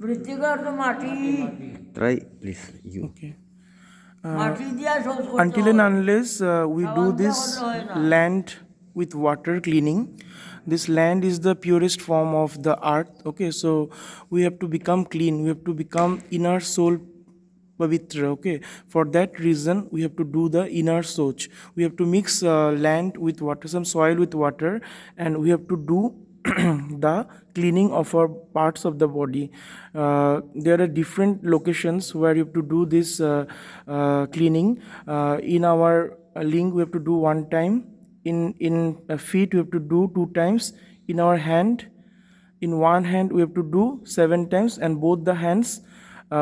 মৃত্তিকার তো মাটি। Try, please. You. Okay. মাটি দিয়া সব করতে Until and unless we do সাবান দিয়া this করলে হয় না। land with water cleaning, this land is the purest form of the earth. Okay, so we have to become clean, we have to become inner soul pavitra. Okay, for that reason we have to do the inner soch. We have to mix land with water, some soil with water, and we have to do the cleaning of our parts of the body. There are different locations where you have to do this cleaning. In our link we have to do one time. In feet we have to do 2 times. In our hand, in one hand we have to do 7 times, and both the hands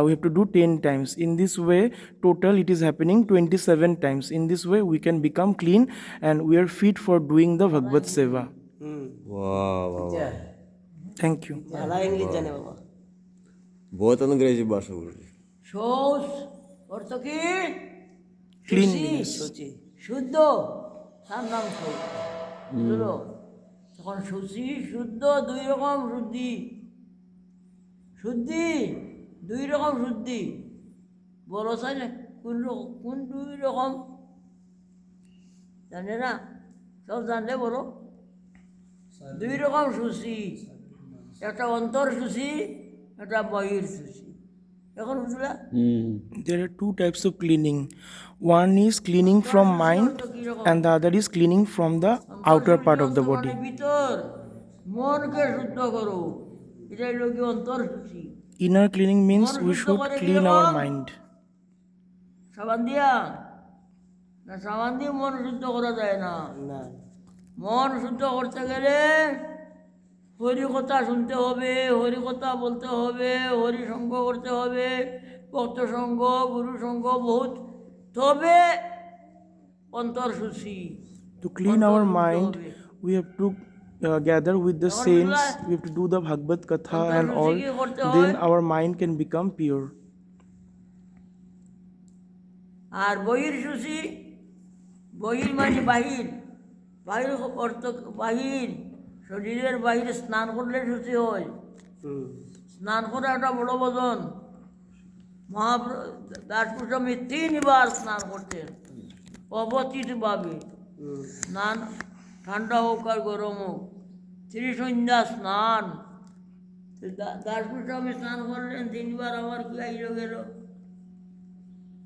we have to do 10 times. In this way total it is happening 27 times. In this way we can become clean and we are fit for doing the Bhagavad Seva. Wow. Thank you. ভালো English জানে বাবা। बहुत अंग्रेजी भाषा बोल रही। শৌচ অর্থ কি? Cleanliness. সচি শুদ্ধ, তার নাম শৌচ। বুঝলো? তখন শুচি শুদ্ধ দুই রকম শুদ্ধি। শুদ্ধি দুই রকম শুদ্ধি। বলো চাই না কোন দুই রকম জানে না? সব জানলে বলো। দুই রকম শুচি, একটা অন্তর শুচি, একটা বহির শুচি। এখন বুঝলা? There are 2 types of cleaning. One is cleaning from mind and the other is cleaning from the outer part of the body. ভিতর মনকে শুদ্ধ করো, এটাই লোকে অন্তর শুচি। Inner cleaning means মন we শুদ্ধ should করে clean কিরকম? our mind. সাবান দিয়া না, সাবান দিয়ে মন শুদ্ধ করা যায় না। না মন শুদ্ধ করতে গেলে হরি কথা শুনতে হবে, হরি কথা বলতে হবে, হরি সঙ্গ করতে হবে, ভক্ত সঙ্গ, গুরু সঙ্গ বহুত, তবে অন্তর শুচি। To clean our mind, we have to gather with the saints, we have to do the Bhagavad Katha and all, then our mind can become pure. আর বহির শুচি, বহির মানে বাহির, বাহির অর্থ বাহির, শরীরের বাহিরে স্নান করলে শুচি হয়। স্নান করা একটা বড় ভজন। মহাপ্রভু দাসপুরস্বামী 3 বার স্নান করতেন অবচিতভাবে। স্নান ঠান্ডা হোক আর গরম হোক, ত্রিসন্ধ্যা স্নান। দাসপুরস্বামী স্নান করলেন 3 বার। আমার কি আইলো গেল?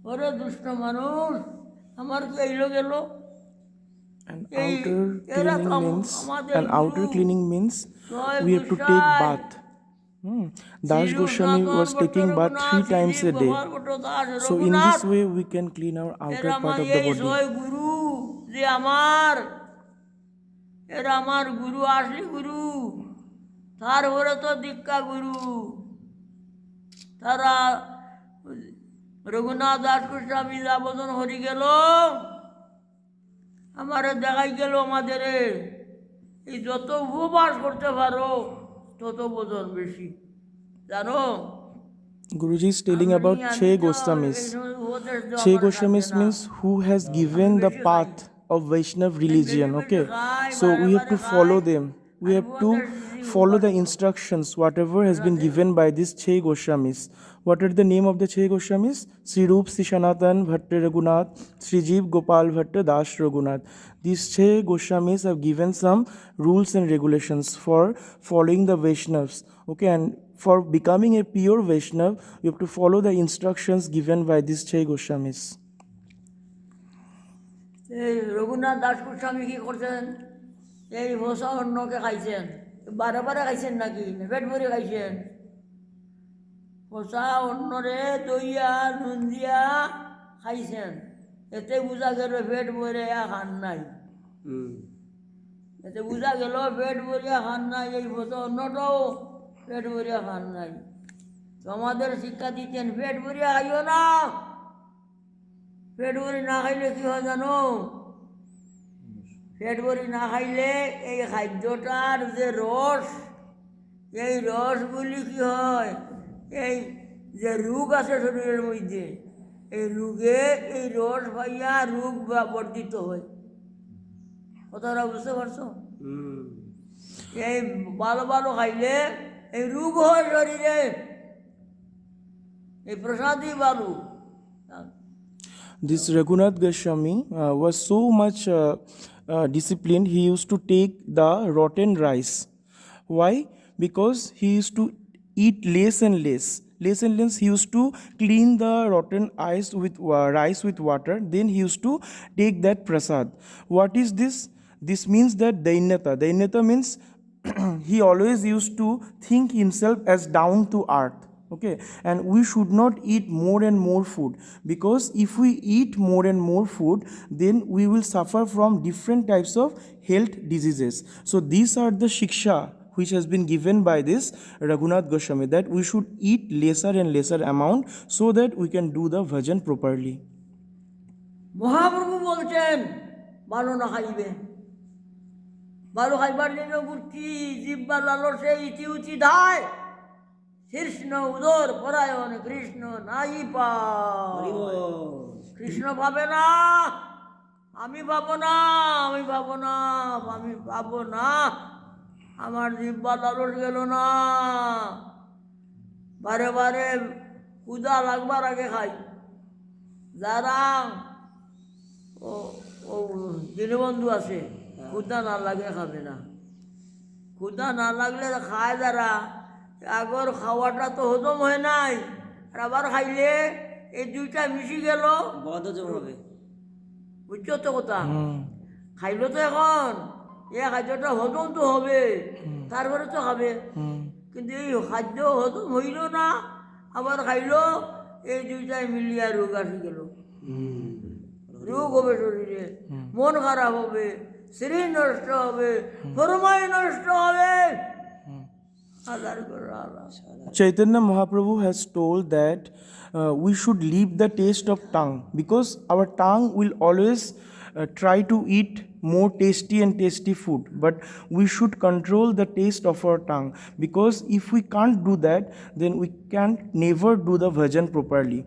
ওরে দুষ্ট মানুষ, আমার কি আইলো গেল? And এই outer এরা তো cleaning means, আমাদের and outer Guru. cleaning means Joy we have to take Gosai. bath. Das Goswami was taking bath 3 times a day. So in this way we can clean our outer part of the body. জয় গুরু যে আমার, এরা আমার গুরু, আসলি গুরু। তারপরে তো দীক্ষা গুরু। তারা রঘুনাথ দাস গোস্বামী যাবজন হরি গেল, আমারে দেখাই গেল আমাদের এই যত উপবাস করতে পারো তত বোঝন বেশি, জানো? Guruji is telling about 6 Goswamis. 6 Goswamis means who has given the path of Vaishnav religion. Okay, so we have to follow them. We have to follow the instructions whatever has been given by these 6 Goswamis. What are the name of the 6 Goswamis? Sri Rup, Sri Sanatan, Bhatta Raghunath, Sri Jeev, Gopal Bhatta, Das Raghunath. These 6 Goswamis have given some rules and regulations for following the Vaishnavas. Okay, and for becoming a pure Vaishnav, you have to follow the instructions given by these 6 Goswamis. এই রঘুনাথ দাস গোস্বামী কি করছেন? এই ভোসা অন্নকে খাইছেন। বারে বারে খাইছেন নাকি? পেট ভরে খাইছেন। ভোসা অন্নরে দইয়া নুন দিয়া খাইছেন। এতে বোঝা গেল পেট ভরে খান নাই। এতে বোঝা গেল পেট ভরিয়া খান নাই। এই ভোসা অন্নটাও পেট ভরিয়া খান নাই। তো আমাদের শিক্ষা দিতেন পেট ভরিয়া খাইও না। পেট ভরি না খাইলে কি হয় জানো? পেট ভরি না খাইলে এই খাদ্যটার যে রস, এই রসগুলি কি হয়, এই যে রোগ আছে শরীরের মধ্যে, এই রোগে এই রস পাইয়া রোগ বর্ধিত হয়। কথাটা বুঝতে পারছো? এই ভালো ভালো খাইলে এই রোগ হয় শরীরে, এই প্রসাদই ভালো। This Raghunath Goswami was so much disciplined. He used to take the rotten rice. Why? Because he used to eat less and less. Less and less. He used to clean the rotten rice with water. Then he used to take that prasad. What is this? This means that dainyata. Dainyata means he always used to think himself as down to earth. Okay, and we should not eat more and more food, because if we eat more and more food, then we will suffer from different types of health diseases. So these are the shiksha which has been given by this Raghunath Goswami, that we should eat lesser and lesser amount so that we can do the bhajan properly. Mahaprabhu বলছেন ভালো না খাইবে, ভালো খাইবার জন্য বুদ্ধি জিব্বা লালসে ইতি উচি ধায়, কৃষ্ণ উদর পরায়ণ কৃষ্ণ নাই পায়। কৃষ্ণ পাবে না, আমি পাবো না, আমি পাবো না, আমি পাবো না, আমার জিব্বা লালস গেল না। বারে বারে ক্ষুধা লাগবার আগে খাই। যারা ও ও দীনবন্ধু আছে, ক্ষুধা না লাগলে খাবে না। ক্ষুধা না লাগলে খায় যারা, আগর খাওয়াটা তো হজম হয় নাই, আর আবার খাইলে এই দুইটা মিশি গেল, বদহজম হবে। বুঝছো তো কথা? খাইলো তো এখন এ খাদ্যটা হজম তো হবে, তারপরে তো খাবে। কিন্তু এই খাদ্য হজম হইল না, আবার খাইলো, এই দুইটাই মিলিয়া রোগ আসি গেল। রোগ হবে শরীরে, মন খারাপ হবে, শরীর নষ্ট হবে, ফরমাই নষ্ট হবে। Chaitanya Mahaprabhu has told that we should leave the taste of tongue, because our tongue will always try to eat more tasty and tasty food, but we should control the taste of our tongue, because if we can't do that, then we can never do the bhajan properly.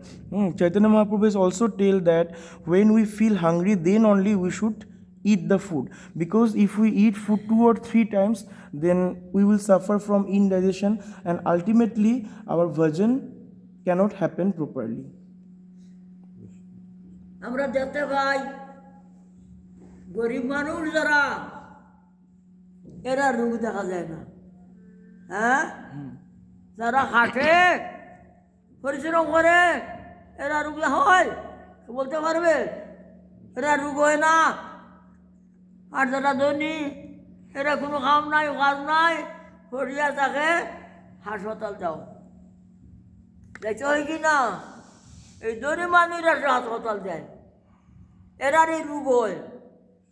Chaitanya Mahaprabhu has also told that when we feel hungry, then only we should eat the food, because if we eat food 2 or 3 times, then we will suffer from indigestion, and ultimately our bhajan cannot happen properly. আমরা দেখতে পাই গরিব মানুষ যারা, এরা রোগ দেখা যায় না। হ্যাঁ, যারা খাটে পরিশ্রম করে এরা রোগ হয়, বলতে পারবে? এরা রোগ হয় না। আর যারা ধনী, এরা কোনো কাম নাই, কাজ নাই, পড়িয়া থাকে, হাসপাতাল যাও। দেখতে হয় কি না? এই ধনী মানুষরা হাসপাতাল যায়, এরারই রোগ হয়।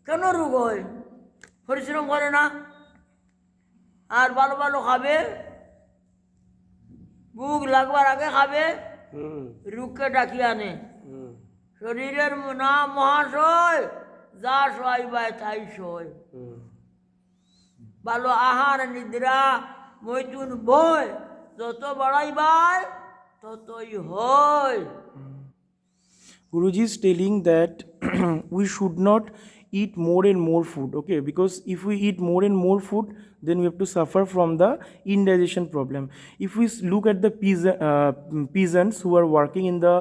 কেন রোগ হয়? পরিশ্রম করে না, আর ভালো ভালো খাবে, ভুক লাগবার আগে খাবে, রোগকে ডাকিয়ে আনে। শরীরের নাম মহাশয়, যা সহাইবায় তাই সয়। ভালো আহার নিদ্রা মৈথুন ভয় যত বাড়াইবায় ততই হয়। Guruji is telling that we should not eat more and more food, okay, because if we eat more and more food, then we have to suffer from the indigestion problem. If we look at the peasants who are working in the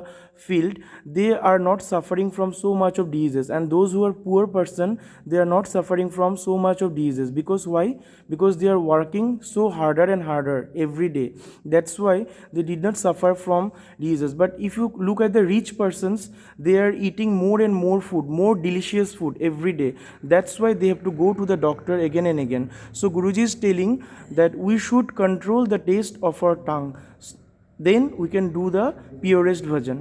field, they are not suffering from so much of diseases, and those who are poor person, they are not suffering from so much of diseases. Because why? Because they are working so harder and harder every day. That's why they did not suffer from diseases. But if you look at the rich persons, they are eating more and more food, more delicious food every day. That's why they have to go to the doctor again and again. So Guruji is telling that we should control the taste of our tongue, then we can do the purest bhajan.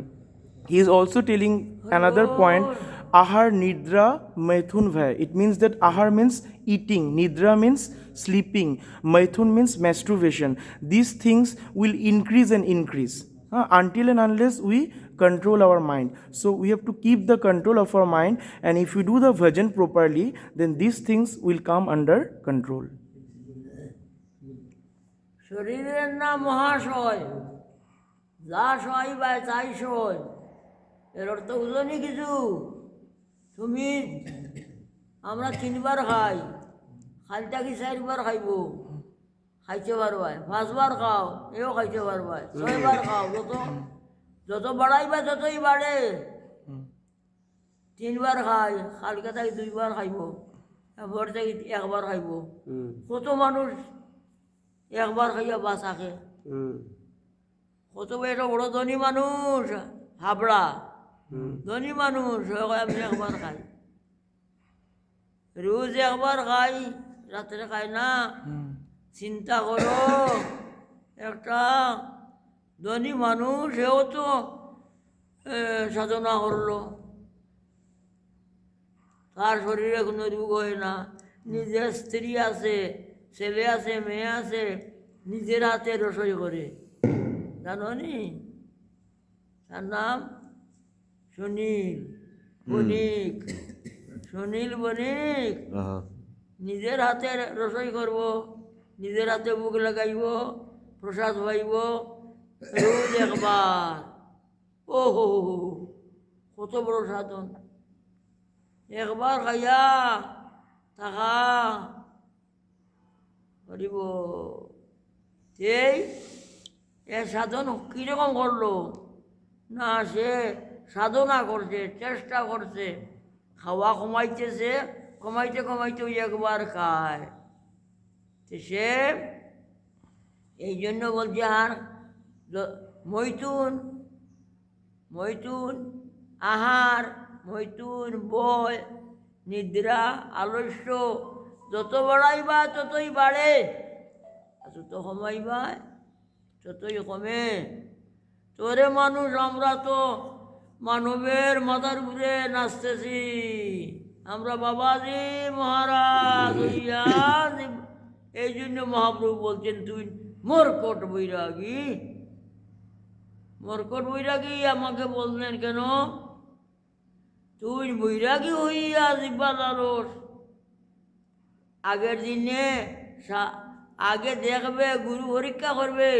He is also telling another point, ahar nidra maithun bhaya. It means that ahar means eating, nidra means sleeping, maithun means masturbation. These things will increase and increase until and unless we control our mind. So we have to keep the control of our mind, and if we do the bhajan properly, then these things will come under control. শরীরের নাম মহাশয়, যা সহাইবায় তাই সয়। এর অর্থ বুঝনি কিছু? তুমি আমরা 3 বার খাই, খালটা কি 4 বার খাইব? খাইতে পারবাই। 5 বার খাও, এও খাইতে পারবাই। 6 বার খাও, যত যত বাড়াইবা ততই বাড়ে। 3 বার খায়, কালকে থেকে 2 বার খাইব, এরপর থেকে 1 বার খাইব। কত মানুষ 1 বার খাইয়া বাস থাকে, কত এটা বড় ধনী মানুষ, হাবড়া ধনী মানুষ, আমি 1 বার খাই, রোজ 1 বার খাই, রাত্রে খাই না। চিন্তা করো, একটা ধনী মানুষ সেও তো সাধনা করলো, তার শরীরে কোনো রোগ হয় না, নিজের স্ত্রী আছে, ছেলে আছে, মেয়ে আছে, নিজের হাতে রসই করে, জানো নি? তার নাম সুনীল বণিক। সুনীল বণিক নিজের হাতে রসই করব, নিজের হাতে বুক লাগাইব, প্রসাদ পাইব, রোজ 1 বার। ও হো হো, কত বড় সাধন! 1 বার খাইয়া থাকা করিব। এই সাধন কীরকম করলো না, সে সাধনা করছে, চেষ্টা করছে, খাওয়া কমাইতেছে, কমাইতে কমাইতে ওই 1 বার খায়। সে এই জন্য বলছে, আর মৈথুন মৈথুন আহার, মৈথুন বয়, নিদ্রা, আলস্য যত বাড়াইবা ততই বাড়ে, আর যত কমাইবা ততই কমে। তোরে মানুষ, আমরা তো মানবের মাথার উপরে নাচতেছি, আমরা বাবাজি মহারাজ হইয়া। এই জন্য মহাপ্রভু বলছেন, তুই মরকট বৈরাগী। মরকট বৈরাগী আমাকে বললেন কেন? তুই বৈরাগী হইয়া জিব্বা লালস। আগের দিনে আগে দেখবে, গুরু পরীক্ষা করবে,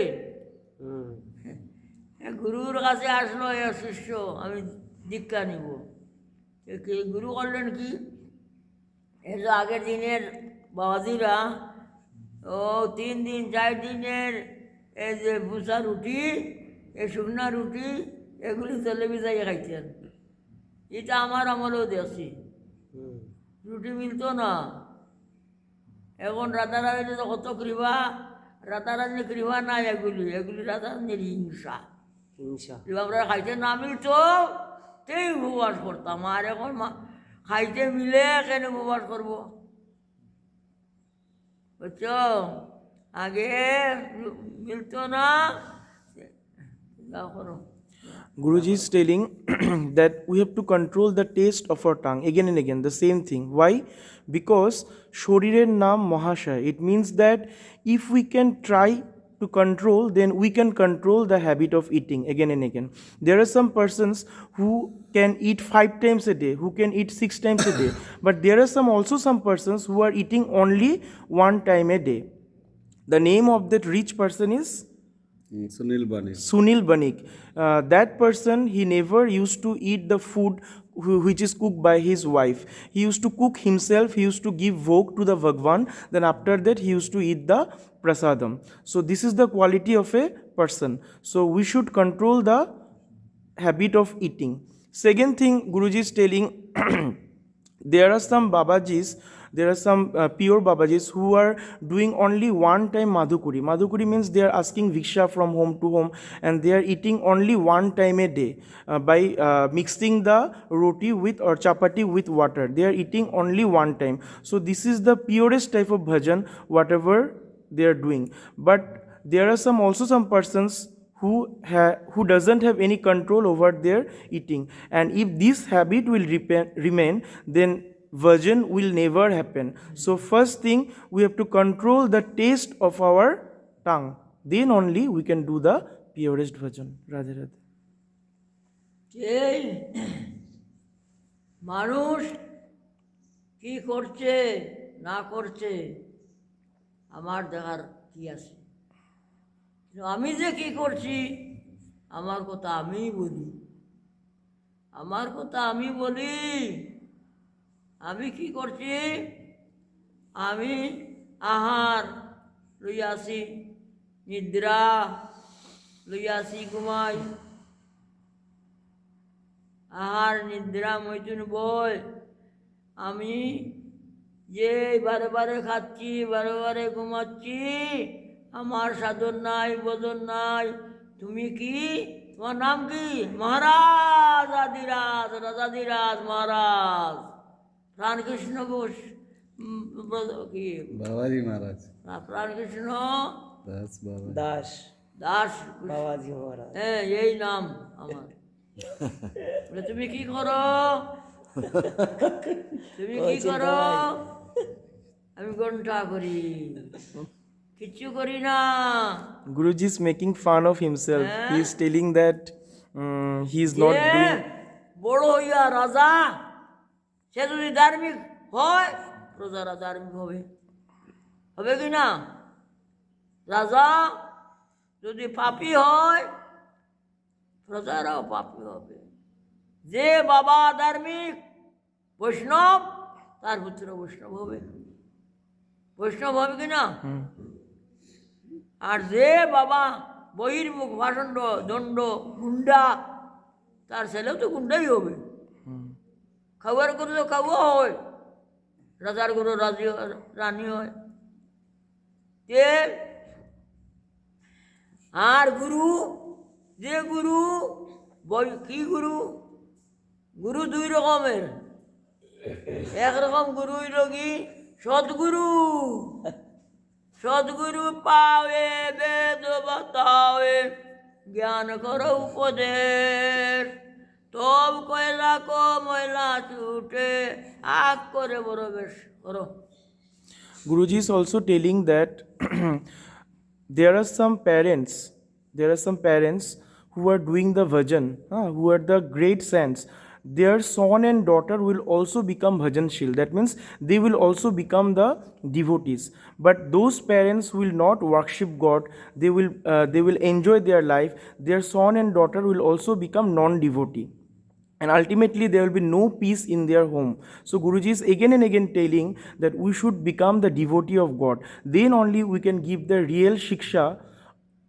গুরুর কাছে আসলো শিষ্য, আমি দীক্ষা নিব। গুরু করলেন কি, এই যে আগের দিনের বাবাজিরা 3 দিন 4 দিনের এই যে ভুষা রুটি, এই শুকনা রুটি, এগুলি তেলে ভিজাইয়া খাইতেন। এটা আমার আমলেও দেখছি, রুটি মিলত না। এখন রাতারাতি তো কত কৃপা, রাতারাতি কৃপা নাই, এগুলি রাতারাতির হিংসা। আমরা খাইতে না মিলতো তেই উপবাস করতাম, আর এখন খাইতে মিলে কেন উপবাস করবো, বুঝছ? আগে মিলতো না। করো। Guruji is telling that we have to control the taste of our tongue again and again, the same thing. Why? Because Shorirer Nam Mahashaya. It means that if we can try to control, then we can control the habit of eating again and again. There are some persons who can eat 5 times a day, who can eat 6 times a day, but there are also some persons who are eating only 1 time a day. The name of that rich person is Sunil Banik. That person, he never used to eat the food which is cooked by his wife. He used to cook himself, he used to give vogue to the Bhagwan, then after that he used to eat the prasadam. So this is the quality of a person. So we should control the habit of eating. Second thing Guruji is telling, there are some babajis, there are some pure babajis who are doing only 1 time madhukuri. Madhukuri means they are asking viksha from home to home, and they are eating only 1 time a day by mixing the roti with or chapati with water. They are eating only 1 time. So this is the purest type of bhajan, whatever they are doing. But there are some persons who doesn't have any control over their eating, and if this habit will remain, then virgin will never happen. So first thing, we have to control the taste of our tongue, then only we can do the purest virgin. Radhe Radhe. এই মানুষ কি করছে না করছে আমার দেখার কি আছে, আমি যে কি করছি আমার কথা আমি বলি, আমার কথা আমি বলি। আমি কি করছি, আমি আহার লইয়াছি, নিদ্রা লইয়াছি, ঘুমাই, আহার নিদ্রা মৈথুন বই আমি যে বারে বারে খাচ্ছি বারে বারে ঘুমাচ্ছি আমার সাধন নাই বোধন নাই তুমি কি তোমার নাম কি মহারাজ আদিরাজ রাজাধিরাজ মহারাজ প্রাণ কৃষ্ণ ঘোষ কি বাবাজি মহারাজ প্রাণ কৃষ্ণ দাস বাবা দাস দাস বাবাজি মহারাজ হ্যাঁ এই নাম আমার বলে, তুমি কি করো তুমি কি করো আমি ঘন্টা করি কিচ্ছু করি না Guruji is making fun of himself. Eh? He is telling that he is not যে doing. বড় হইয়া রাজা সে যদি ধার্মিক হয় প্রজারা ধার্মিক হবে হবে কি না রাজা যদি পাপী হয় প্রজারাও পাপী হবে যে বাবা ধার্মিক বৈষ্ণব তার পুত্র বৈষ্ণব হবে বৈষ্ণব হবে কি না আর যে বাবা বহির্মুখ ভাষণ্ড দণ্ড গুন্ডা তার ছেলেও তো গুন্ডাই হবে খাওয়ার গরু তো খাওয়া হয় রাজার গরু রানী হয় কে আর গুরু যে গুরু কি গুরু গুরু দুই রকমের একরকম গুরু হইল কি সদ্গুরু সদ্গুরু পাওয়ে বেদ বাতাওয়ে জ্ঞান করো উপদেশ তব কয়লা কো ময়লা ছুটে আগ করে বড় বেশ করো Guruji is also telling that there are some parents who are doing the bhajan, who are the great saints. Their son and daughter will also become bhajanshil. That means they will also become the devotees. But those parents will not worship God. They will enjoy their life. Their son and daughter will also become non-devotee. And ultimately there will be no peace in their home. So Guruji is again and again telling that we should become the devotee of God. Then only we can give the real shiksha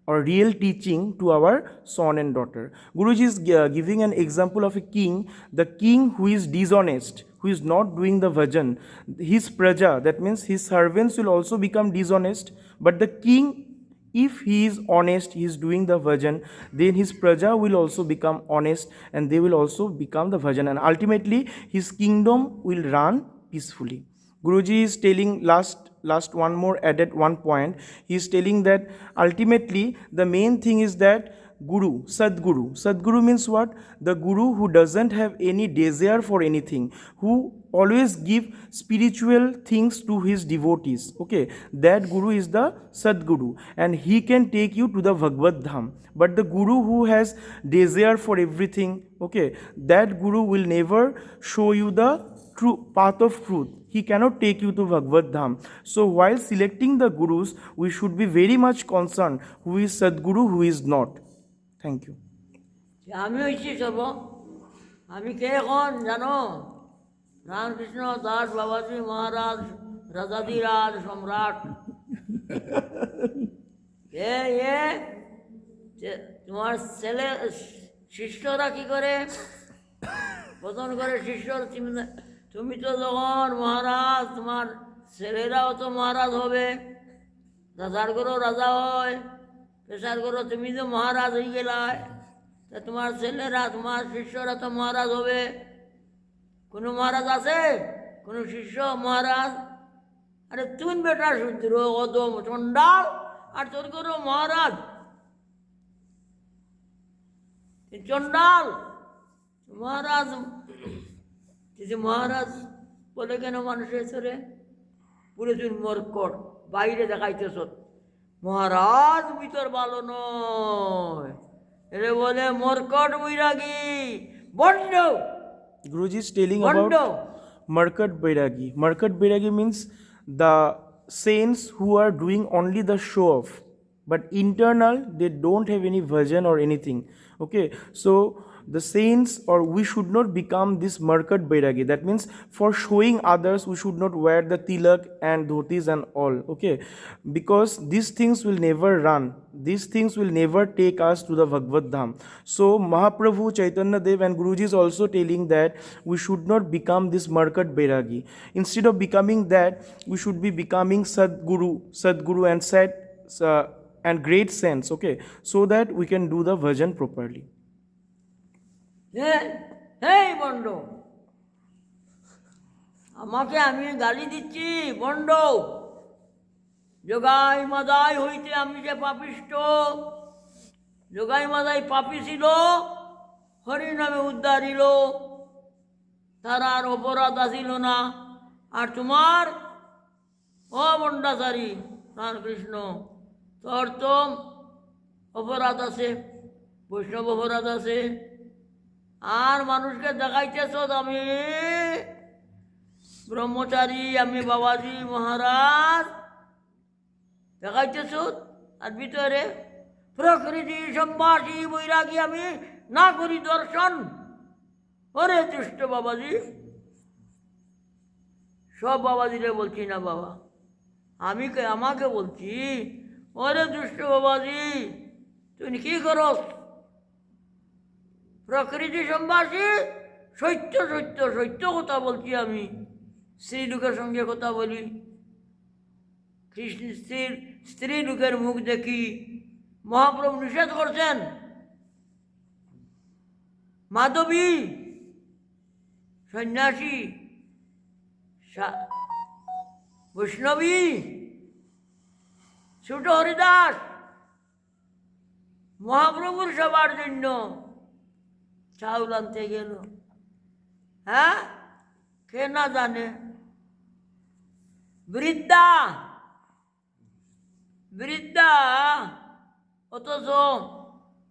or real teaching to our son and daughter. Guruji is giving an example of a king, the king who is dishonest, who is not doing the bhajan. His praja, that means his servants will also become dishonest, but the king, if he is honest, he is doing the bhajan, then his praja will also become honest and they will also become the bhajan, and ultimately his kingdom will run peacefully. Guruji is telling last one more added one point. He is telling that ultimately the main thing is that Guru, Sadguru. Sadguru means what? The Guru who doesn't have any desire for anything, who always give spiritual things to his devotees. Okay, that Guru is the Sadguru, and he can take you to the Bhagavad Dham. But the Guru who has desire for everything, okay, that Guru will never show you the true path of truth. He cannot take you to Bhagavad Dham. So while selecting the Gurus, we should be very much concerned who is Sadguru, who is not. Thank you. আমি হচ্ছি সর্ব আমি কে এখন জানো রামকৃষ্ণ দাস বাবাজি মহারাজ রাজাধিরাজ সম্রাট এ এ তোমার ছেলে শিষ্যরা কি করে পতন করে শিষ্য তুমি তো যখন মহারাজ তোমার ছেলেরাও তো মহারাজ হবে রাজার গরু রাজা হয় পেশার গরু তুমি তো মহারাজ হয়ে গেলাই তা তোমার ছেলেরা তোমার শিষ্যরা তো মহারাজ হবে কোনো মহারাজ আছে কোনো শিষ্য মহারাজ আরে তুমি বেটা শূদ্র অদম চণ্ডাল আর তোর গরু মহারাজ চণ্ডাল মহারাজ মহারাজ বলে কেন মানুষের ছেড়ে পুরো তুই মরকট বাইরে দেখাইতেছ মহারাজ ভিতর ভালো নয় এরে বলে মরকট বৈরাগী bond Guruji is telling about Markat Bairagi. Markat Bairagi means the saints who are doing only the show off, but internal they don't have any bhajan or anything. Okay, so the saints, or we should not become this markat bairagi. That means for showing others we should not wear the tilak and dhotis and all. Okay, because these things will never run, these things will never take us to the Bhagavad Dham. So Mahaprabhu Chaitanya Dev and Guruji is also telling that we should not become this markat bairagi. Instead of becoming that, we should be becoming Sadguru and sad and great sense. Okay, so that we can do the bhajan properly. Hey bond, আমাকে আমি গালি দিচ্ছি bond, যোগাই মাদাই হইতে আমি যে পাপিষ্ট, যোগাই মাদাই পাপি ছিল, হরি নামে উদ্ধারিল, তার আর অপরাধ আসিল না। আর তোমার ও বন্ডাচারী প্রাণ কৃষ্ণ, তোর তো অপরাধ আছে, বৈষ্ণব অপরাধ আছে, আর মানুষকে দেখাইতেছ আমি ব্রহ্মচারী, আমি বাবাজি মহারাজ দেখাইতেছ। আর ভিতরে প্রকৃতি সম্ভাষী বৈরাগী আমি না করি দর্শন। ওরে দুষ্ট বাবাজি, সব বাবাজিরে বলছি না বাবা, আমাকে বলছি। ওরে দুষ্ট বাবাজি, তুই কি করস? প্রকৃতি সম্ভাষী সত্য সত্য সত্য কথা বলছি আমি। স্ত্রী লোকের সঙ্গে কথা বলি, কৃষ্ণ স্ত্রী লোকের মুখ দেখি, মহাপ্রভু নিষেধ করছেন। মাধবী, সন্ন্যাসী, বৈষ্ণবী, ছোট হরিদাস, মহাপ্রভুর সবার জন্য চাউল আনতে গেল। হ্যাঁ, কে না জানে? বৃদ্ধা বৃদ্ধা, অথচ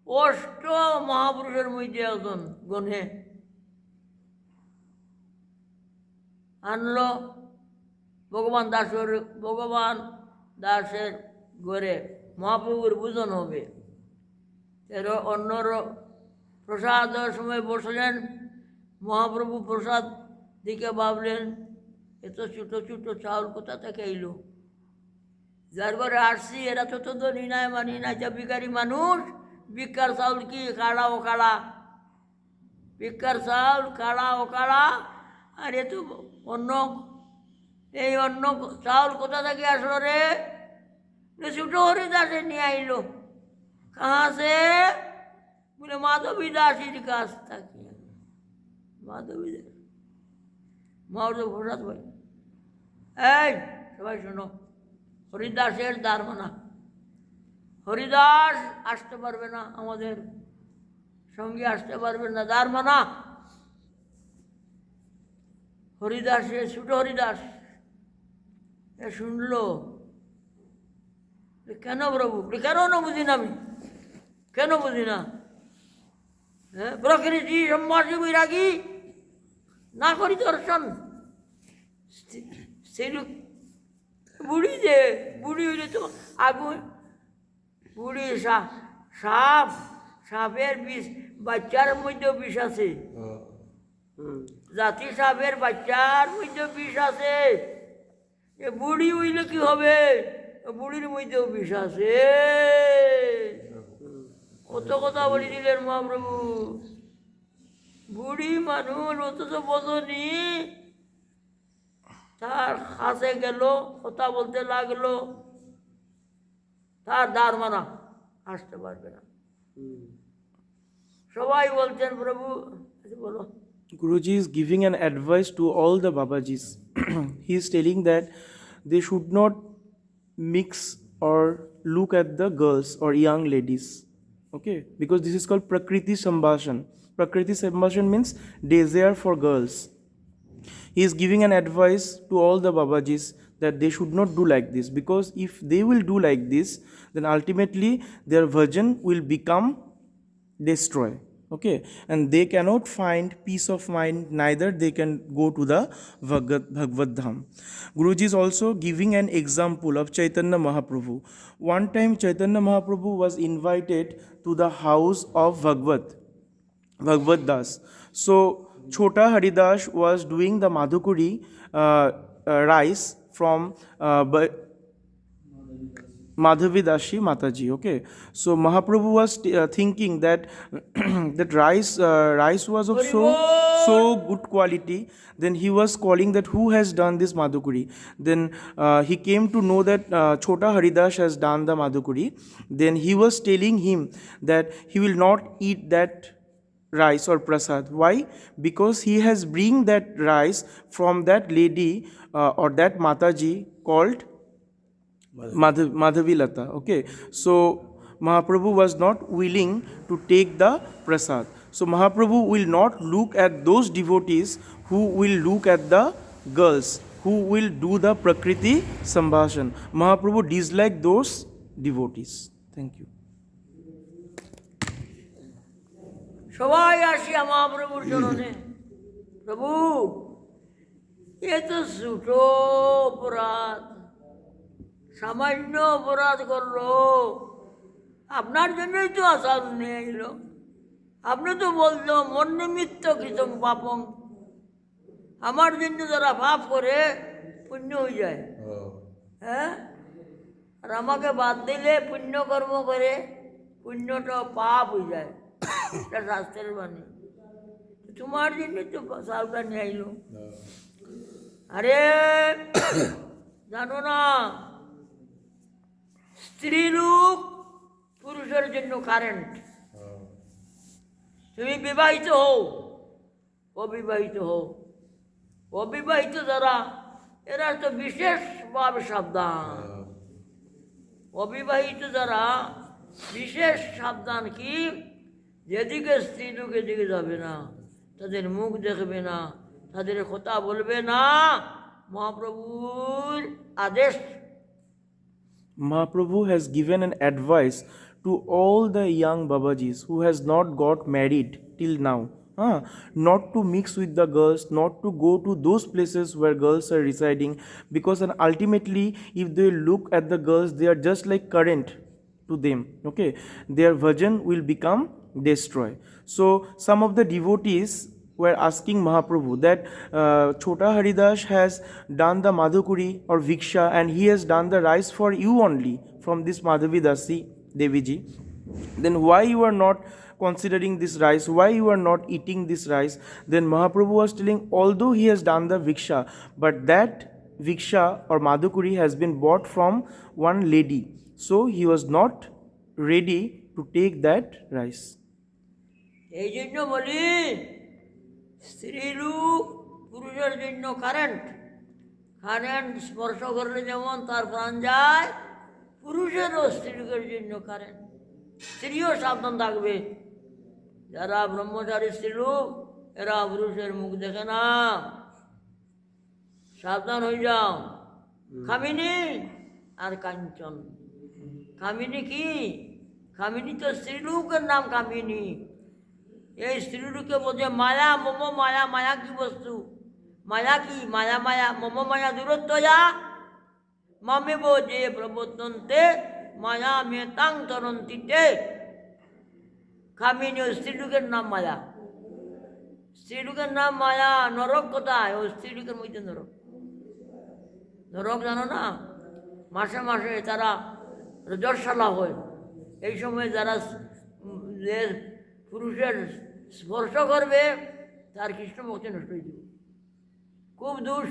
অষ্ট মহাপুরুষের মধ্যে একজন গণে আনলো ভগবান দাসের ঘরে। মহাপ্রভুর পূজন হবে, অন্যর প্রসাদের সময় বসলেন। মহাপ্রভু প্রসাদ দিকে ভাবলেন, এত ছোটো ছোটো চাউল কোথা থেকে এলো? যার ঘরে আসছি এরা তো ধনী নাই, মানি নাই, যা ভিখারি মানুষ। ভিক্ষার চাউল কি কাড়া ও কাড়া, ভিক্ষার চাউল কাড়া ও কাড়া। আর এ তো অন্য, এই অন্য চাউল কোথা থেকে আসলো রে? ছোটো হরিদাসে নিয়ে আইলো। কাহা সে? বলে মাধবী দাসীর কাছ থাকে। মাধবী দাস, মহাপ্রভু প্রসাদ ভাই। এই সবাই শোনো, হরিদাসের দারমানা। হরিদাস আসতে পারবে না, আমাদের সঙ্গে আসতে পারবে না, দারমানা। হরিদাসে, ছোট হরিদাস এ শুনলো, কেন প্রভু? কেন না বুঝি না আমি, কেন বুঝি না? হ্যাঁ, প্রকৃতি সম্ভাষী বৈরাগী না করি দর্শন। সেই লোক বুড়ি, যে বুড়ি হইলে তো আগুন, বুড়ি সাপ, সাপের বিষ, বাচ্চার মধ্যেও বিষ আছে। জাতি সাপের বাচ্চার মধ্যে বিষ আছে। এ বুড়ি হইলে কি হবে? বুড়ির মধ্যেও বিষ আছে। কত কথা বলি দিলেন মহাপ্রভু। বুড়ি মানুষ, অথচ বোঝনি। তার কাছে গেল, কথা বলতে লাগলো, তার দ্বার মানা, আসতে পারবে না। সবাই বলছেন প্রভু, বলো। Guruji is giving an advice to all the Babajis. He is telling that they should not mix or look at the girls or young ladies. Okay, because this is called Prakriti Sambhashan. Prakriti Sambhashan means desire for girls. He is giving an advice to all the Babajis that they should not do like this, because if they will do like this, then ultimately their virgin will become destroyed. Okay, and they cannot find peace of mind, neither they can go to the Bhagavad Dham. Guruji is also giving an example of Chaitanya Mahaprabhu. One time Chaitanya Mahaprabhu was invited to the house of Bhagavad Das. So Chota Haridas was doing the Madhukuri rice from Madhavidashi Mataji. Okay, so Mahaprabhu was thinking that that rice was of so good quality. Then he was calling that who has done this Madhukuri. Then he came to know that Chota Haridas has done the Madhukuri. Then he was telling him that he will not eat that rice or prasad. Why? Because he has bring that rice from that lady or that Mataji called Madhavilata. Okay, so Mahaprabhu was not willing to take the prasad. So Mahaprabhu will not look at those devotees who will look at the girls, who will do the Prakriti Sambhashan. Mahaprabhu dislike those devotees. Thank you. সবাই আসিয়া মহাপ্রভুর চরণে, প্রভু এ তো ছোটো অপরাধ, সামান্য অপরাধ করলো, আপনার জন্যই তো আসার নিয়ে এলো। আপনি তো বলতো মন নিমিত্ত কৃতং পাপং, আমার জন্য যারা পাপ করে পুণ্য হয়ে যায়। হ্যাঁ, আর আমাকে বাদ দিলে পুণ্য কর্ম করে পুণ্যটা পাপ হয়ে যায়, এটা শাস্ত্রের বাণী। তোমার জন্য তো চালটা নিয়ে আইলো। আরে জানো না, স্ত্রী লোক পুরুষের জন্য কারেন্ট। তুমি বিবাহিত হও, অবিবাহিত হও, অবিবাহিত যারা এরা তো বিশেষভাবে সাবধান। অবিবাহিত যারা বিশেষ সাবধান, কি যেদিকে স্ত্রী লোক এদিকে যাবে না, তাদের মুখ দেখবে না, তাদের কথা বলবে না, মহাপ্রভুর আদেশ। Mahaprabhu has given an advice to all the young babajis who has not got married till now. Not to mix with the girls, not to go to those places where girls are residing, because and ultimately if they look at the girls, they are just like current to them. Okay, their bhajan will become destroyed. So some of the devotees were asking Mahaprabhu that Chota Haridas has done the Madhukuri or Viksha and he has done the rice for you only from this Madhavidasi Deviji. Then why you are not considering this rice? Why you are not eating this rice? Then Mahaprabhu was telling, although he has done the Viksha, but that Viksha or Madhukuri has been bought from one lady. So he was not ready to take that rice. এই জন্য বলি, স্ত্রী লোক পুরুষের জন্য current. Current স্পর্শ করলে যেমন তার প্রাণ যায়, পুরুষেরও স্ত্রী লোকের জন্য কারেন্ট। স্ত্রীও সাবধান থাকবে। যারা ব্রহ্মচারী স্ত্রী লোক, এরা পুরুষের মুখ দেখে না, সাবধান হয়ে যাও। কামিনী আর কাঞ্চন। কামিনী কি? কামিনী তো স্ত্রী লোকের নাম কামিনী। এই স্ত্রীলোকে বোঝে মায়া, মম মায়া। মায়া কি বস্তু? মায়া কি? মায়া মায়া মম মায়া দূরত্ব যা মামে বোঝে প্রবর্তন্তে মায়া মেতাং তরন্তিতে। কামিনী ও স্ত্রীলোকের নাম মায়া। স্ত্রীলোকের নাম মায়া। নরক কোথায়? ও স্ত্রীলোকের মধ্যে নরক। নরক জানো না? মাসে মাসে তারা রজস্বলা হয়। এই সময় যারা পুরুষের স্পর্শ করবে তার কৃষ্ণ ভক্তি নষ্ট হয়ে যাবে। খুব দুষ।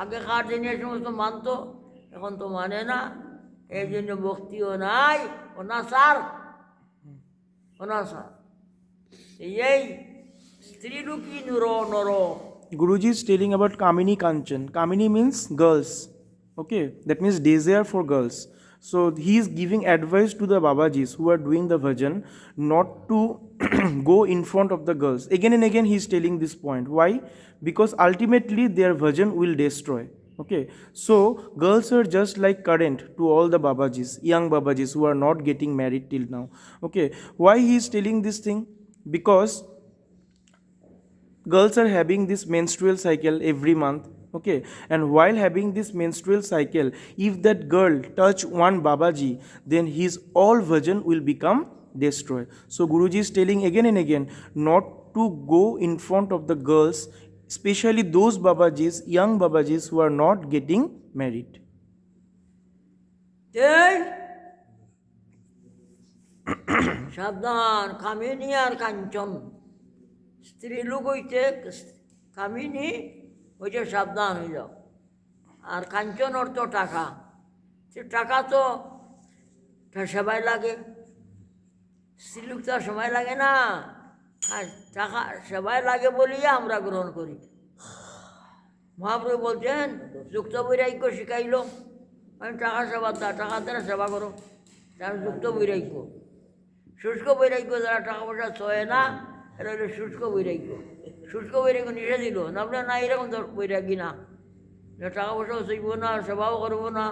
আগেকার দিনে এই সমস্ত মানত, এখন তো মানে না। এই জন্য ভক্তিও নাই, অনাচার। অনাচার এই স্ত্রীলোকী নর। Guruji is telling about Kamini Kanchan. Kamini means girls. Okay, that means desire for girls. So he is giving advice to the babajis who are doing the bhajan not to go in front of the girls. Again and again he is telling this point. Why? Because ultimately their bhajan will destroy. Okay, so girls are just like current to all the babajis, young babajis who are not getting married till now. Okay, why he is telling this thing? Because girls are having this menstrual cycle every month. Okay, and while having this menstrual cycle, if that girl touch one babaji, then his all virgin will become destroyed. So Guruji is telling again and again not to go in front of the girls, especially those babajis, young babajis who are not getting married. এই সাবধান, কামিনী আর কাঞ্চন, স্ত্রী লোক হইতে কামিনী হইতে সাবধান হয়ে যাও। আর কাঞ্চন অর্থ টাকা, সে টাকা তো সেবাই লাগে, স্ত্রী লোক তো আর সময় লাগে না, আর টাকা সেবাই লাগে বলিয়া আমরা গ্রহণ করি। মহাপ্রভু বলছেন যুক্ত বৈরাগ্য শিখাইল, আমি টাকা সেবা টাকার দ্বারা সেবা করো, তার যুক্ত বৈরাগ্য। শুষ্ক বৈরাগ্য যারা টাকা পয়সা ছয় না, এটা হলো শুষ্ক বৈরাগ্য। শুষ্ক বৈরাগ্য নিষেধ দিল না, বলে না এরকম বৈরাগ্যী না, টাকা পয়সাও চাইব না, সেবাও করবো না,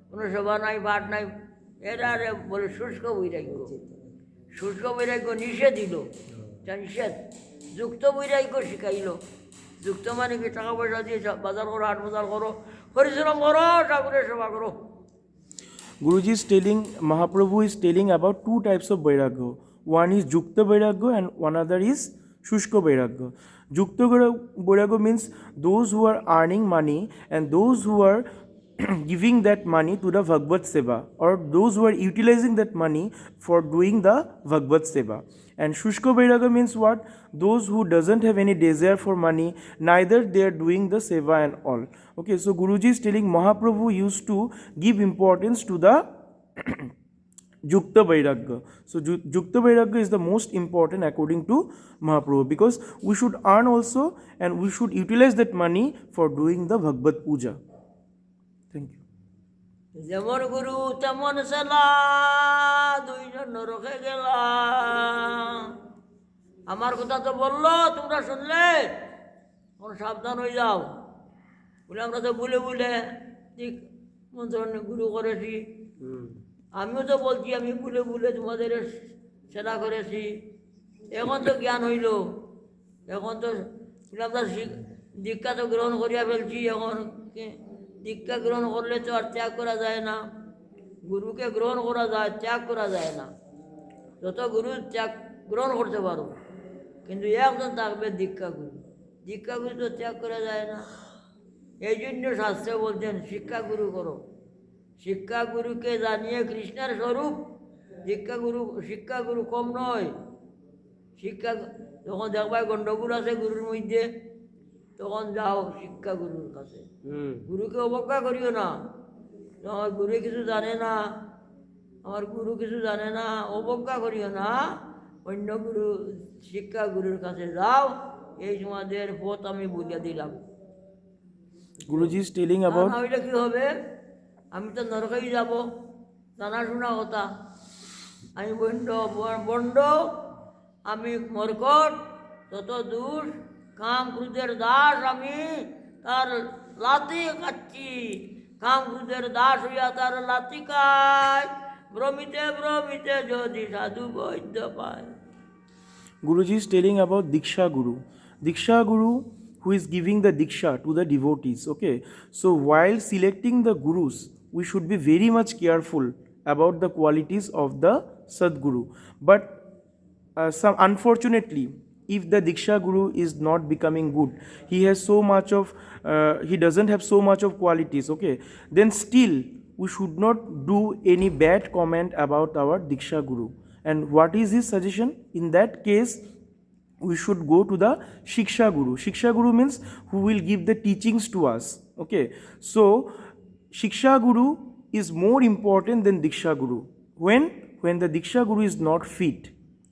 কোনো সেবা নাই পাঠ নাই, এটা বলে শুষ্ক বৈরাগ্য। শুষ্ক বৈরাগ্য নিষেধ দিল, তা নিষেধ। যুক্ত বৈরাগ্য শিখাইল। যুক্ত মানে কি, টাকা পয়সা দিয়ে বাজার করো, হাট বাজার করো, পরিশ্রম করো, ঠাকুরের সেবা করো। Guruji is telling, Mahaprabhu is telling about two types of vairagya. One is Jukta vairagya and one other is Shushka vairagya. Jukta vairagya means those who are earning money and those who are giving that money to the Bhagavad Seva, or those who are utilizing that money for doing the Bhagavad Seva. And Shushka vairagya means what? Those who doesn't have any desire for money, neither they are doing the seva and all. Okay, so Guruji is telling Mahaprabhu used to give importance to the Jukta vairagya. So Jukta vairagya is the most important according to Mahaprabhu, because we should earn also and we should utilize that money for doing the Bhagavad Puja. Thank you. যেমন গুরু তেমন সেলা, দুইজন নরকে গেলা। আমার কথা তো বললো, তোমরা শুনলে, এখন সাবধান হয়ে যাও। বলে আমরা তো বলে বলে ঠিক মন্ত্রণ গুরু করেছি, আমিও তো বলছি আমি বলে বলে তোমাদের সেবা করেছি। এখন তো জ্ঞান হইল, এখন তো আমরা দীক্ষা তো গ্রহণ করিয়া ফেলছি। এখন দীক্ষা গ্রহণ করলে তো আর ত্যাগ করা যায় না, গুরুকে গ্রহণ করা যায়, ত্যাগ করা যায় না। যত গুরু ত্যাগ গ্রহণ করতে পারো, কিন্তু একজন থাকবে দীক্ষা গুরু, দীক্ষা গুরু তো ত্যাগ করা যায় না। এই জন্য শাস্ত্রে বলছেন শিক্ষা গুরু করো। শিক্ষা গুরুকে জানিয়ে কৃষ্ণের স্বরূপ, শিক্ষা গুরু কম নয়। শিক্ষা যখন দেখবাই গণ্ডগোল আছে গুরুর মধ্যে, তখন যাও শিক্ষা গুরুর কাছে। গুরুকে অবজ্ঞা করিও না, আমার গুরু কিছু জানে না, আমার গুরু কিছু জানে না, অবজ্ঞা করিও না। অন্য গুরু, শিক্ষা গুরুর কাছে যাও। এই তোমাদের পথ আমি বুঝিয়ে দিলাম। Guruji is telling about না হইলে কি হবে? আমি তো নরকেই যাব, জানাশোনা কথা। আমি বন্ড, আমি মরকট, তত দূর কাম ক্রোধের দাস, আমি তার লাতি খাচ্ছি। কাম ক্রোধের দাস হইয়া তার লাতি খায়, ভ্রমিতে ভ্রমিতে যদি সাধু বৈদ্য পায়। Guruji is telling about Diksha Guru. Diksha Guru who is giving the Diksha to the devotees. Okay, so while selecting the Gurus, we should be very much careful about the qualities of the Sadguru. But unfortunately, if the Diksha Guru is not becoming good, he doesn't have so much of qualities, okay, then still we should not do any bad comment about our Diksha Guru. And what is his suggestion? In that case, we should go to the Shiksha Guru. Shiksha Guru means who will give the teachings to us. Okay, so Shiksha Guru is more important than Diksha Guru. When the Diksha Guru is not fit,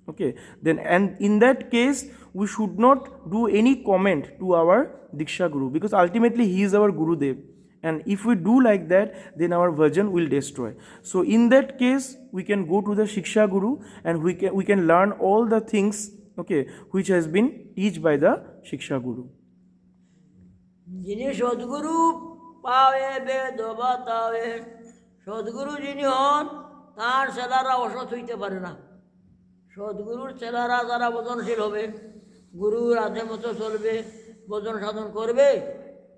okay, then and in that case we should not do any comment to our Diksha Guru, because ultimately he is our Gurudev. And if we do like that, then our virgin will destroy. So in that case, we can go to the Shiksha Guru and we can learn all the things, okay, which has been taught by the Shiksha Guru. যিনি সদ্গুরু পাওয়ে বেদ বাতাবে। সদ্গুরু যিনি হন তার ছেলেরা অসৎ হইতে পারে না। সদ্গুরুর ছেলেরা যারা বদনশীল হবে, গুরুর আধে মতো চলবে, বদন সাধন করবে,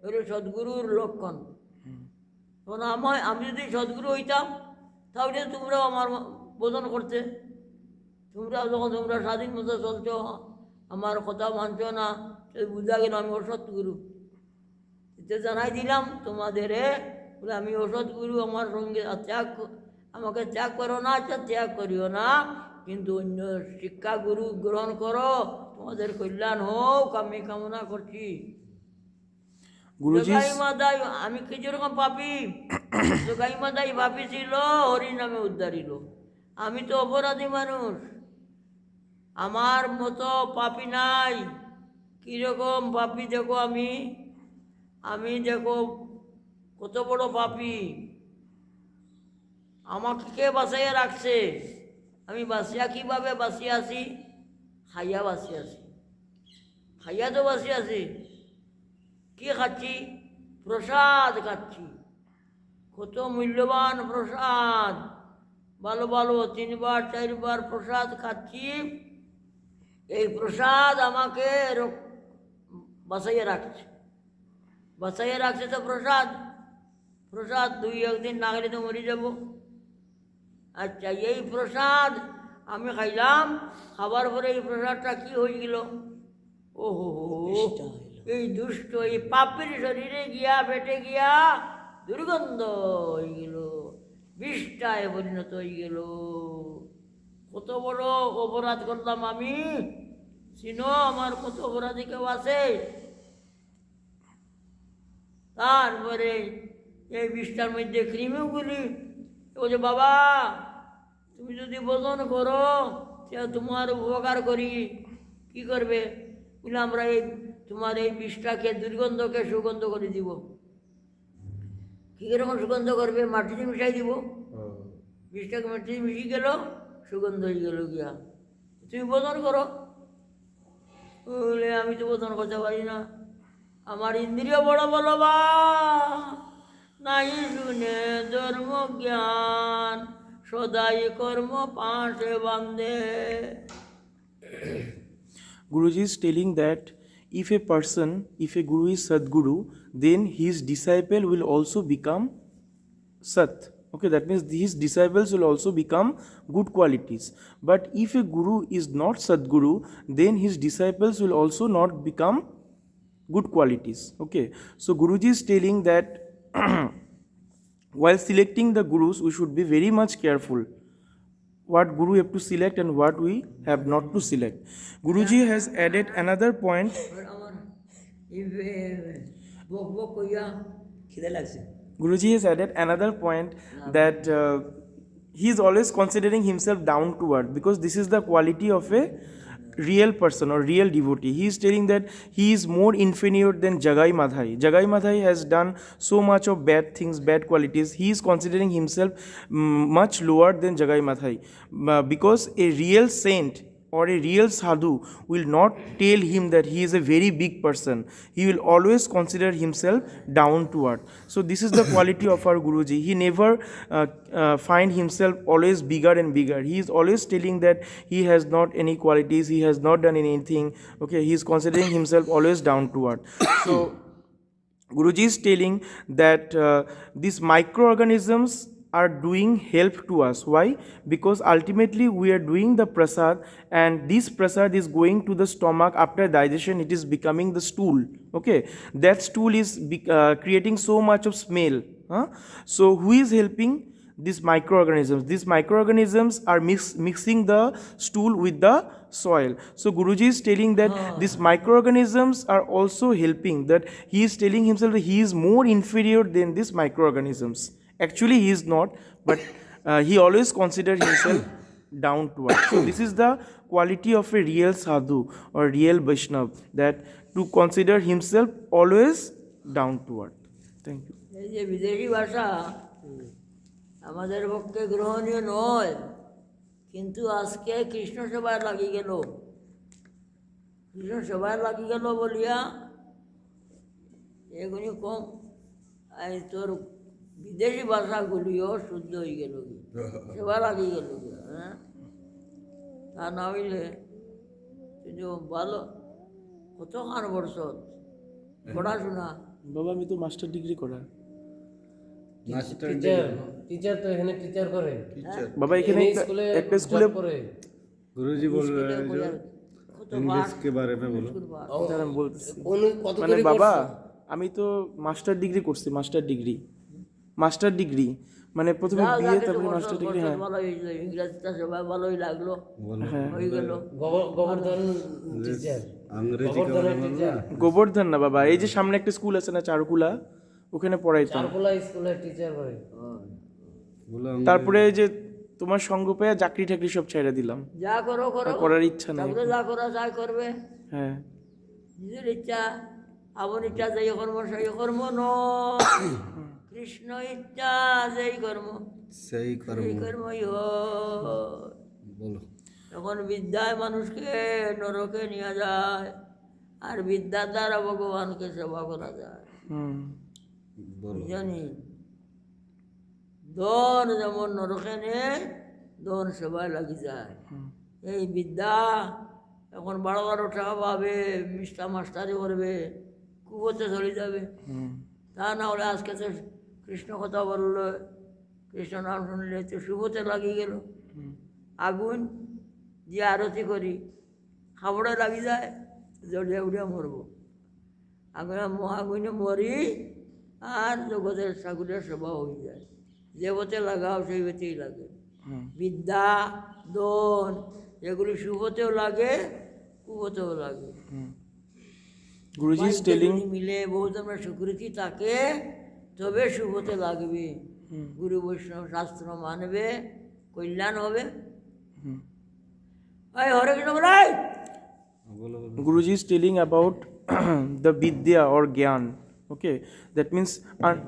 এগুলো সদ্গুরুর লক্ষণ। তখন আমি যদি সদ্গুরু হইতাম তাহলে তোমরাও আমার বোধন করতে। তোমরা স্বাধীন মতো চলছ, আমার কথা মানছ না, সে বুঝা গেল আমি অসৎ গুরু। এতে জানাই দিলাম তোমাদের বলে আমি অসৎ গুরু, আমার সঙ্গে আমাকে ত্যাগ করো না, ত্যাগ করিও না, কিন্তু অন্য শিক্ষা গুরু গ্রহণ করো, তোমাদের কল্যাণ হোক আমি কামনা করছি। Guruji's জগাই মাদাই আমি কি যেরকম পাপি, জগাই মাদাই পাপি ছিল, হরি নামে উদ্ধারিল। আমি তো অপরাধী মানুষ, আমার মতো পাপি নাই। কীরকম পাপি দেখো আমি দেখো কত বড় পাপি। আমাকে কে বাঁচাইয়া রাখছে? আমি বাঁচিয়া কীভাবে বাঁচিয়ে আছি? খাইয়া বাঁচিয়ে আছি, খাইয়া তো বাঁচিয়ে আছি। কি খাচ্ছি? প্রসাদ খাচ্ছি, কত মূল্যবান প্রসাদ, ভালো ভালো 3 বার 4 বার প্রসাদ খাচ্ছি। এই প্রসাদ আমাকে বাঁচাইয়া রাখছে, বাঁচাইয়া রাখছে তো প্রসাদ। প্রসাদ 2-1 দিন না খেলে তো মরে যাব। আচ্ছা, এই প্রসাদ আমি খাইলাম, খাবার পরে এই প্রসাদটা কি হয়ে গেল? ওহো, এই দুষ্ট এই পাপের শরীরে গিয়া পেটে গিয়া দুর্গন্ধ হয়ে গেল, বিষটায় পরিণত হয়ে গেল। কত বড় অপরাধ করলাম আমি। চিনো আমার কত অপরাধী কেউ আছে? তারপরে এই বিষটার মধ্যে কৃমিগুলি বলছে, বাবা তুমি যদি বোধন করো তোমার উপকার করি। কি করবে? বলে আমরা তোমার এই বিষটাকে দুর্গন্ধকে সুগন্ধ করে দিব। কীরকম সুগন্ধ করবে? মাটিতে মিশাই দিব, বিষটাকে মাটিতে মিশিয়ে গেল, সুগন্ধ হয়ে গেল গিয়া। তুমি বোধন করো। বলে আমি তো বোধন করতে পারি না, আমার ইন্দ্রিয় বড় বলবান, নাই শুনে ধর্ম জ্ঞান, সদাই কর্ম পাশে বান্ধে। Guruji is telling that if a guru is Sadguru, then his disciple will also become Sat. Okay, that means his disciples will also become good qualities. But if a guru is not Sadguru, then his disciples will also not become good qualities. Okay, so Guruji is telling that while selecting the gurus, we should be very much careful what guru we have to select and what we have not to select. Guruji has added another point. আমার বক বক কইয়া খিদে লাগছে। Guruji has added another point that he is always considering himself down to earth, because this is the quality of a real person or real devotee. He is telling that he is more inferior than Jagai Madhai. Jagai Madhai has done so much of bad things, bad qualities. He is considering himself much lower than Jagai Madhai, because a real saint or a real sadhu will not tell him that he is a very big person. He will always consider himself down to earth. So this is the quality of our Guruji. He never find himself always bigger and bigger. He is always telling that he has not any qualities, he has not done anything. Okay, he is considering himself always down to earth. So Guruji is telling that these microorganisms are doing help to us. Why? Because ultimately we are doing the prasad, and this prasad is going to the stomach. After digestion, it is becoming the stool. Okay, that stool is creating so much of smell. So who is helping? These microorganisms. These microorganisms are mixing the stool with the soil. So Guruji is telling that these microorganisms are also helping, that he is telling himself that he is more inferior than these microorganisms. Actually he is not, but he always considers himself down to earth. So this is the quality of a real sadhu or real Vaishnav, that to consider himself always down to earth. Thank you. এই যে বিদেশি ভাষা আমাদের পক্ষে গ্রহণীয় নয়, কিন্তু আজকে কৃষ্ণ সেবায় লাগিয়ে গেল। কৃষ্ণ সেবায় লাগিয়ে গেল বলিয়া এগুলি কম এই তোর বিদেশি ভাষাগুলিও শুদ্ধ হয়ে গেল সেবা লাগি গেল হ্যাঁ তা না হইলে তুই যে ভালো কতখান বছর পড়াশোনা বাবা আমি তো মাস্টার ডিগ্রি করা মাস্টার টিচার তো এখানে টিচার করে বাবা এখানে একটা স্কুলে गुरुजी बोल रहे हैं जो কত इंग्लिश के बारे में बोलो দাঁড়ান আমি বলতেছি কত মানে বাবা আমি তো মাস্টার ডিগ্রি করছি মাস্টার ডিগ্রি মানে প্রথমে বিএ তারপরে মাস্টার ডিগ্রি হ্যাঁ ভালো হয়েছিল ইংরেজিটা সবাই ভালোই লাগলো बोलो হয়ে গেল গোবর্ধন টিচার अंग्रेजी का बोलो ना গোবর্ধন না বাবা এই যে সামনে একটা স্কুল আছে না চারুকুলা ওখানে পড়াইতাম চারকোলা স্কুলের টিচার করে बोलो তারপরে এই যে তোমার সঙ্গ পেয়ে চাকরি টাকরি সব ছেড়ে দিলাম যা করো করো আর করার ইচ্ছা নাই তারপরে যা করা যায় করবে হ্যাঁ নিজের ইচ্ছা আপন ইচ্ছা যেই কর্ম সেই কর্ম ন কৃষ্ণ ইচ্ছা যেই কর্ম सही कर्म সেই কর্মই হয় बोलो এখন বিদ্যায় মানুষকে নরকে নিয়ে যায় আর বিদ্যার দ্বারা ভগবানকে সেবা করা যায় হুম बोलो জানি দন যেমন নরকে নেই দন সেবায় লাগি যায় এই বিদ্যা এখন বারো বারো টাকা পাবে মিস্টার মাস্টারি করবে কুয়োতে চলে যাবে হুম তা না হলে আজকে তো কৃষ্ণ কথা বললো কৃষ্ণ নাম শুনলে তো শুভতে লাগিয়ে গেল আগুন যে আরতি করি খাবড়ে লাগি যায় জড়িয়ে উড়িয়ে মরবো আগুনে মরি আর জগতের ঠাকুরের সেবা হয়ে যায় যে বতে লাগাও সেই বেতেই লাগে বিদ্যা দন এগুলি শুভতেও লাগে কুভতেও লাগে গুরুজি ইজ টেলিং যদি মিলে বহুত আমরা স্বীকৃতি থাকে তবে শুভতে লাগবে গুরু বৈষ্ণব শাস্ত্র মানবে কল্যাণ হবে এই হরে কৃষ্ণ বলাই बोलो Guruji is telling about the vidya or gyan. Okay, that means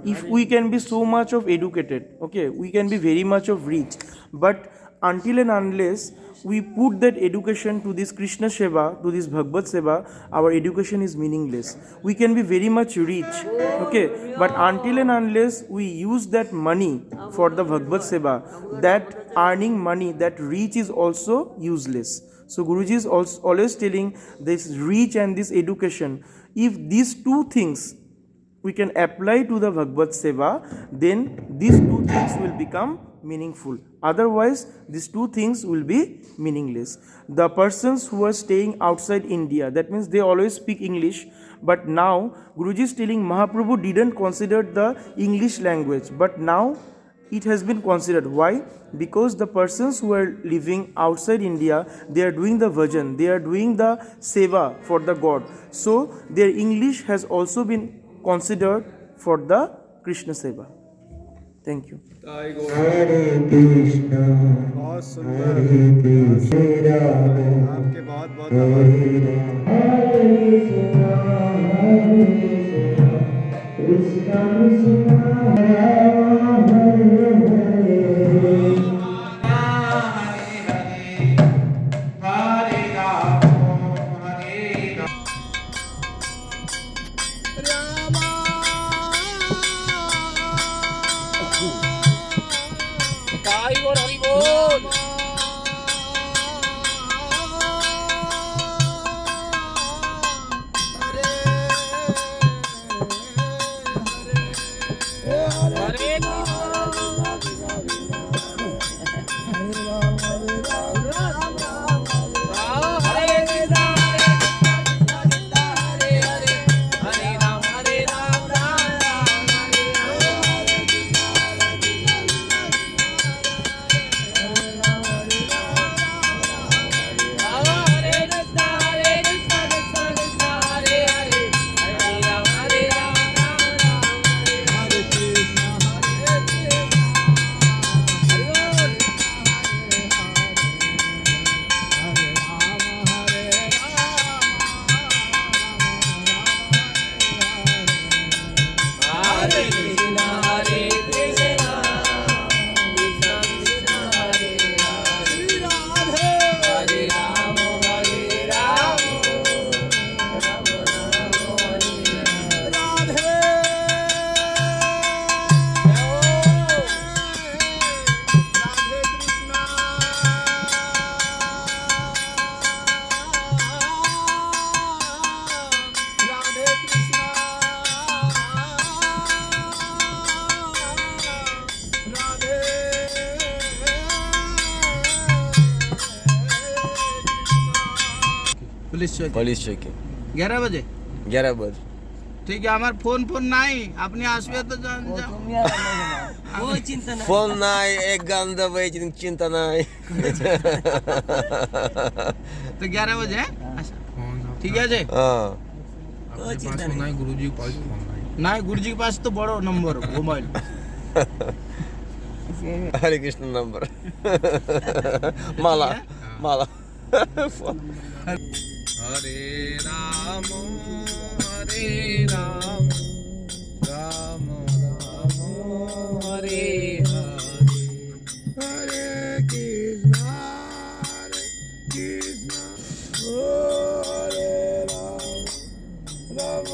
if we can be so much of educated, okay, we can be very much of rich, but until and unless we put that education to this Krishna Seva, to this Bhagavad Seva, our education is meaningless. We can be very much rich, okay, but until and unless we use that money for the Bhagavad Seva, that earning money, that reach is also useless. So Guruji is also always telling this reach and this education. If these two things we can apply to the Bhagavad Seva, then these two things will become meaningful. Otherwise, these two things will be meaningless. The persons who are staying outside India, that means they always speak English, but now Guruji is telling Mahaprabhu didn't consider the English language, but now it has been considered. Why? Because the persons who are living outside India, they are doing the bhajan, they are doing the seva for the God. So their English has also been considered for the Krishna seva. Thank you. बहुत सुंदर आपके बहुत बहुत आभार হরে police চৌকি police চৌকি 11 বাজে 11 बज ঠিক আছে আমার ফোন নাই আপনি আসবে তো তুমি আর আমরা যাবো। ওই চিন্তা না फोन নাই এক গান দেবে চিন্তা নাই তো 11 বাজে হ্যাঁ? আচ্ছা ঠিক আছে হ্যাঁ ওই চিন্তা না না গুরুজি পাস তো বড় নম্বর মোবাইল हरे कृष्ण नंबर माला माला হরে রাম রাম রাম হরে হরে কৃষ্ণ হরে রাম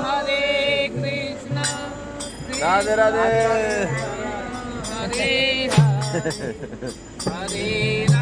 হরে কৃষ্ণ राधे राधे हरे